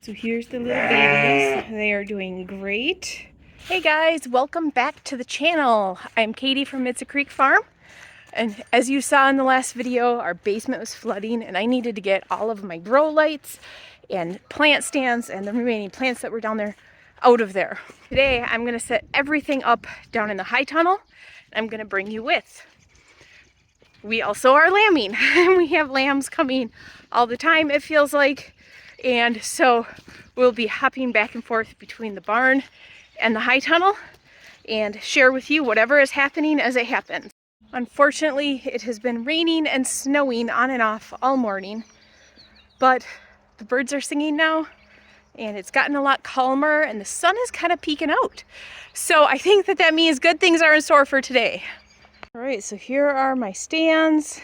So here's the little babies. They are doing great. Hey guys, welcome back to the channel. I'm Katie from Mitza Creek Farm. And as you saw in the last video, our basement was flooding and I needed to get all of my grow lights and plant stands and the remaining plants that were down there out of there. Today, I'm gonna set everything up down in the high tunnel. I'm gonna bring you with. We also are lambing. We have lambs coming all the time, it feels like. And so we'll be hopping back and forth between the barn and the high tunnel and share with you whatever is happening as it happens. Unfortunately, it has been raining and snowing on and off all morning, but the birds are singing now and it's gotten a lot calmer and the sun is kind of peeking out. So I think that means good things are in store for today. All right, so here are my stands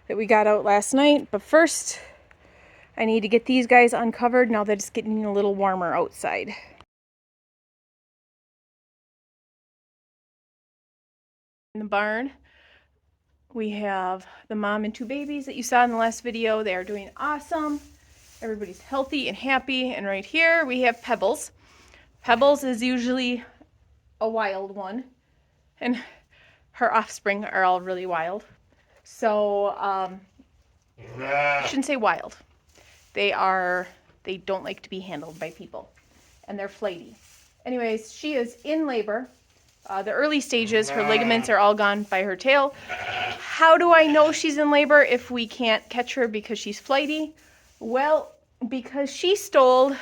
that we got out last night, but first I need to get these guys uncovered now that it's getting a little warmer outside. In the barn, we have the mom and two babies that you saw in the last video. They are doing awesome. Everybody's healthy and happy. And right here we have Pebbles. Pebbles is usually a wild one, and her offspring are all really wild. So, I shouldn't say wild. They don't like to be handled by people, and they're flighty. Anyways, she is in labor. The early stages, her ligaments are all gone by her tail. How do I know she's in labor if we can't catch her because she's flighty? Well, because she stole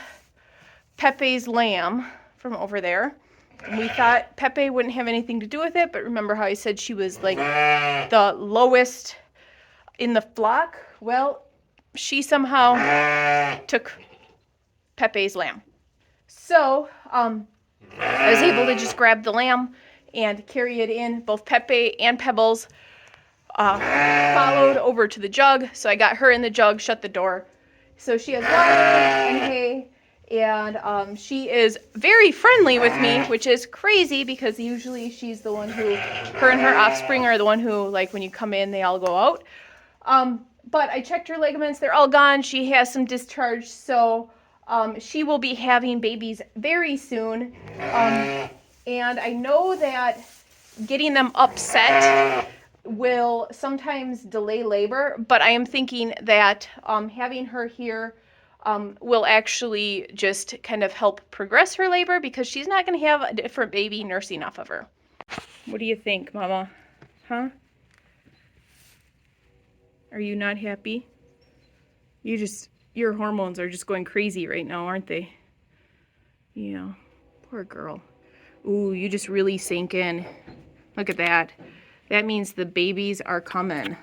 Pepe's lamb from over there. And we thought Pepe wouldn't have anything to do with it, but remember how I said she was like the lowest in the flock? Well, she somehow took Pepe's lamb. So, I was able to just grab the lamb and carry it in. Both Pepe and Pebbles followed over to the jug. So I got her in the jug, shut the door. So she has water and hay, and she is very friendly with me, which is crazy because usually she's the one who, her and her offspring are the one who, like when you come in, they all go out. But I checked her ligaments, they're all gone. She has some discharge, so she will be having babies very soon. And I know that getting them upset will sometimes delay labor, but I am thinking that having her here will actually just kind of help progress her labor because she's not going to have a different baby nursing off of her. What do you think, Mama? Huh? Are you not happy? Your hormones are just going crazy right now, aren't they? Yeah, poor girl. Ooh, you just really sink in. Look at that. That means the babies are coming.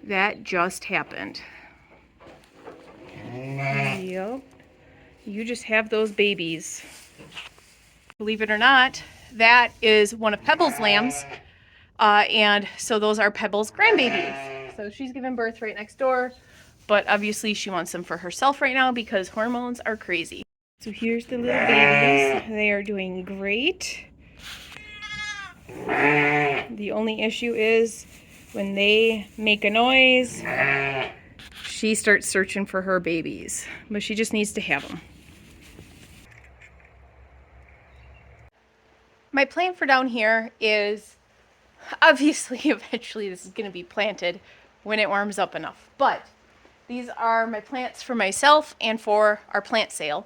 That just happened. Yep. You just have those babies. Believe it or not, that is one of Pebbles' lambs. And so those are Pebbles' grandbabies. So she's giving birth right next door, but obviously she wants them for herself right now because hormones are crazy. So here's the little babies. They are doing great. The only issue is when they make a noise, she starts searching for her babies, but she just needs to have them. My plan for down here is obviously, eventually this is going to be planted when it warms up enough. But these are my plants for myself and for our plant sale.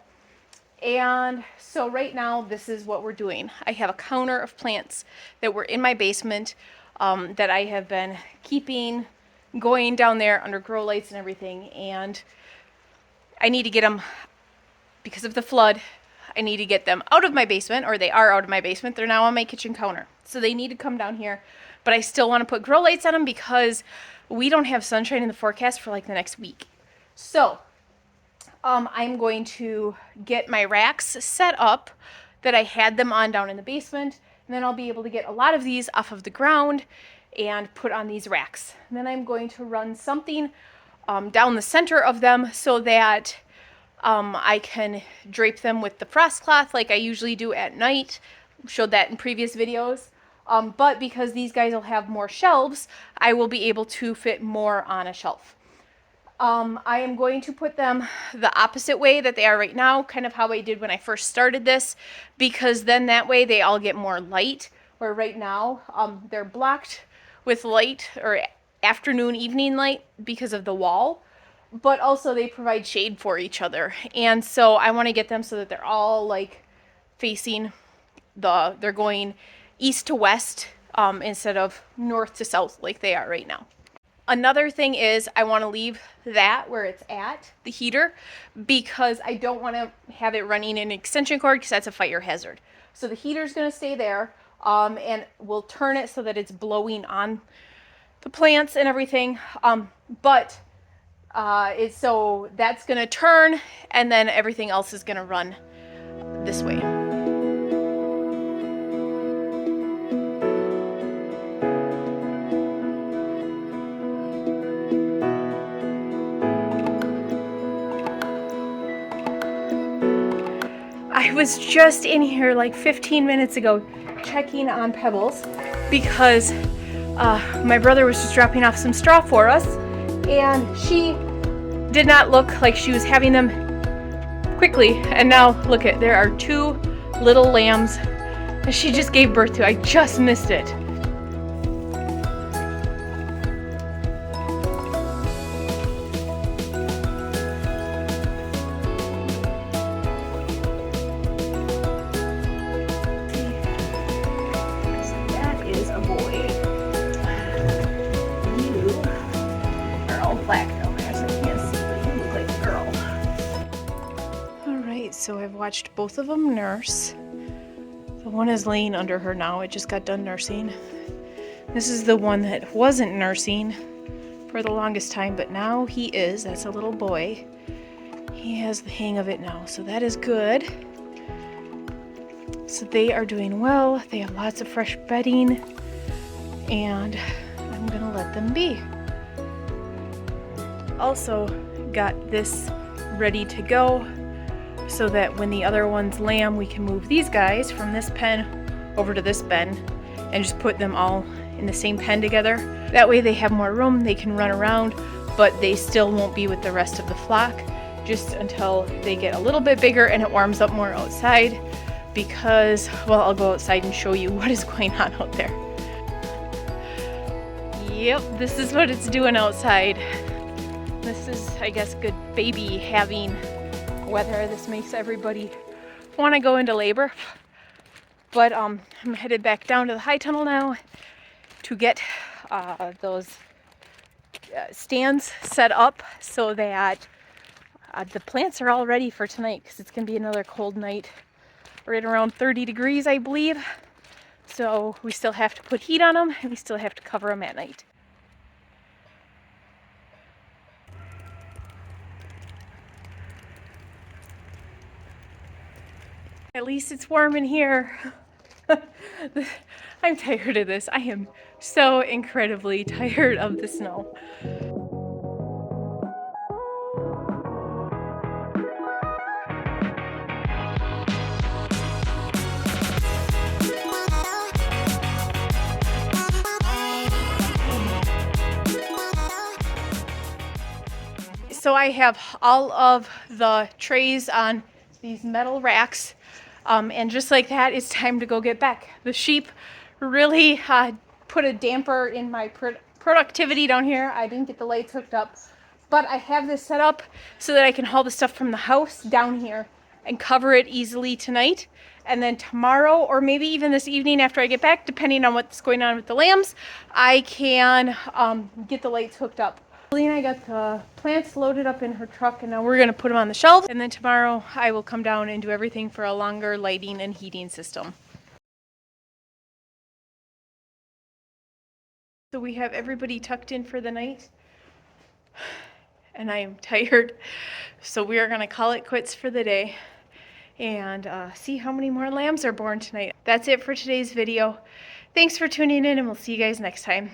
And so right now, this is what we're doing. I have a counter of plants that were in my basement that I have been keeping going down there under grow lights and everything. And I need to get them, because of the flood, I need to get them out of my basement, or they are out of my basement. They're now on my kitchen counter. So they need to come down here, but I still want to put grow lights on them because we don't have sunshine in the forecast for like the next week. So I'm going to get my racks set up that I had them on down in the basement, and then I'll be able to get a lot of these off of the ground and put on these racks. And then I'm going to run something down the center of them so that I can drape them with the frost cloth like I usually do at night. Showed that in previous videos. But because these guys will have more shelves, I will be able to fit more on a shelf. I am going to put them the opposite way that they are right now, kind of how I did when I first started this, because then that way they all get more light, where right now they're blocked with light or afternoon, evening light because of the wall, but also they provide shade for each other. And so I want to get them so that they're all like facing they're going east to west instead of north to south like they are right now. Another thing is I want to leave that where it's at, the heater, because I don't want to have it running an extension cord because that's a fire hazard. So the heater's going to stay there, and we'll turn it so that it's blowing on the plants and everything. So that's going to turn, and then everything else is going to run this way. I was just in here like 15 minutes ago checking on Pebbles because my brother was just dropping off some straw for us, and she did not look like she was having them quickly. And now look at, there are 2 little lambs that she just gave birth to. I just missed it. So I've watched both of them nurse. The one is laying under her now. It just got done nursing. This is the one that wasn't nursing for the longest time, but now he is. That's a little boy. He has the hang of it now, so that is good. So they are doing well. They have lots of fresh bedding, and I'm gonna let them be. Also got this ready to go, so that when the other ones lamb, we can move these guys from this pen over to this pen and just put them all in the same pen together. That way they have more room, they can run around, but they still won't be with the rest of the flock just until they get a little bit bigger and it warms up more outside, because, well, I'll go outside and show you what is going on out there. Yep, this is what it's doing outside. This is, I guess, good baby having weather. This makes everybody want to go into labor. But I'm headed back down to the high tunnel now to get those stands set up so that the plants are all ready for tonight, because it's going to be another cold night, right around 30 degrees, I believe. So we still have to put heat on them, and we still have to cover them at night. At least it's warm in here. I'm tired of this. I am so incredibly tired of the snow. So I have all of the trays on these metal racks. And just like that, it's time to go get back. The sheep really put a damper in my productivity down here. I didn't get the lights hooked up, but I have this set up so that I can haul the stuff from the house down here and cover it easily tonight. And then tomorrow, or maybe even this evening after I get back, depending on what's going on with the lambs, I can get the lights hooked up. I got the plants loaded up in her truck, and now we're going to put them on the shelves. And then tomorrow I will come down and do everything for a longer lighting and heating system. So we have everybody tucked in for the night, and I am tired. So we are going to call it quits for the day and see how many more lambs are born tonight. That's it for today's video. Thanks for tuning in, and we'll see you guys next time.